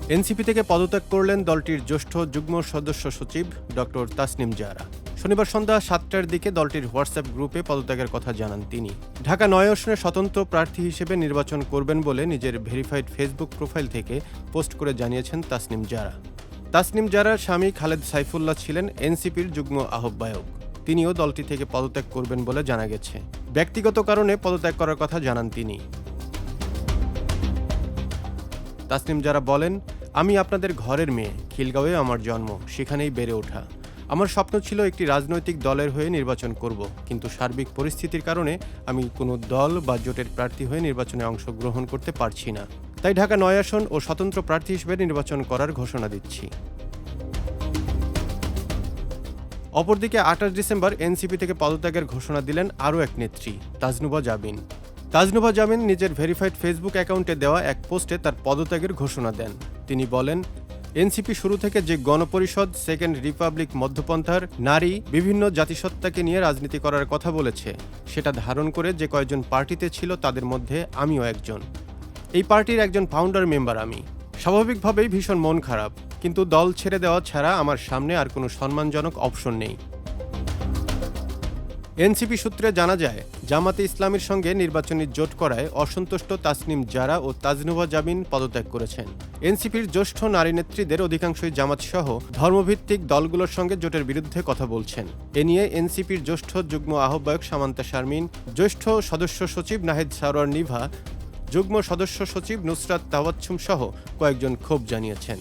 NCP থেকে পদত্যাগ করলেন দলটির জ্যেষ্ঠ যুগ্ম সদস্য সচিব ডক্টর তাসনিম জারা। শনিবার সন্ধ্যা ৭টার দিকে দলটির হোয়াটসঅ্যাপ গ্রুপে পদত্যাগের কথা জানান তিনি। ঢাকা ৯ আসনে স্বতন্ত্র প্রার্থী হিসেবে নির্বাচন করবেন বলে নিজের ভেরিফাইড ফেসবুক প্রোফাইল থেকে পোস্ট করে জানিয়েছেন তাসনিম জারা। তাসনিম জারার স্বামী খালেদ সাইফুল্লাহ ছিলেন এনসিপির যুগ্ম আহ্বায়ক। তিনিও দলটি থেকে পদত্যাগ করবেন বলে জানা গেছে। ব্যক্তিগত কারণে পদত্যাগ করার কথা জানান তিনি। তাসনিম জারা বলেন, আমি আপনাদের ঘরের মেয়ে, খিলগাঁওয়ে আমার জন্ম, সেখানেই বেড়ে ওঠা। আমার স্বপ্ন ছিল একটি রাজনৈতিক দলের হয়ে নির্বাচন করব, কিন্তু সার্বিক পরিস্থিতির কারণে আমি কোনো দল বা জোটের প্রার্থী হয়ে নির্বাচনে অংশগ্রহণ করতে পারছি না। তাই ঢাকা ৯ আসন ও স্বতন্ত্র প্রার্থী হিসেবে নির্বাচন করার ঘোষণা দিচ্ছি। অপরদিকে ২৮ ডিসেম্বর এনসিপি থেকে পদত্যাগের ঘোষণা দিলেন আরও এক নেত্রী, তাজনুভা জাবিন। তাজনুভা জামিন নিজের ভেরিফাইড ফেসবুক অ্যাকাউন্টে দেওয়া এক পোস্টে তার পদত্যাগের ঘোষণা দেন। তিনি বলেন, এনসিপি শুরু থেকে যে গণপরিষদ, সেকেন্ড রিপাবলিক, মধ্যপন্থার, নারী, বিভিন্ন জাতিসত্তাকে নিয়ে রাজনীতি করার কথা বলেছে, সেটা ধারণ করে যে কয়েকজন পার্টিতে ছিল তাদের মধ্যে আমিও একজন। এই পার্টির একজন ফাউন্ডার মেম্বার আমি। স্বাভাবিকভাবেই ভীষণ মন খারাপ, কিন্তু দল ছেড়ে দেওয়া ছাড়া আমার সামনে আর কোনো সম্মানজনক অপশন নেই। এনসিপি সূত্রে জানা যায়, জামাতে ইসলামীর সঙ্গে নির্বাচনী জোট করায় অসন্তুষ্ট তাসনিম জারা ও তাজনুভা জাবিন পদত্যাগ করেছেন। এনসিপির জ্যেষ্ঠ নারী নেত্রীদের অধিকাংশই জামাতসহ ধর্মভিত্তিক দলগুলোর সঙ্গে জোটের বিরুদ্ধে কথা বলছেন। এ নিয়ে এনসিপির জ্যেষ্ঠ যুগ্ম আহ্বায়ক সামান্তা শারমিন, জ্যেষ্ঠ সদস্য সচিব নাহিদ সারোয়ার নিভা, যুগ্ম সদস্য সচিব নুসরাত তাওয়াচ্ছুম সহ কয়েকজন ক্ষোভ জানিয়েছেন।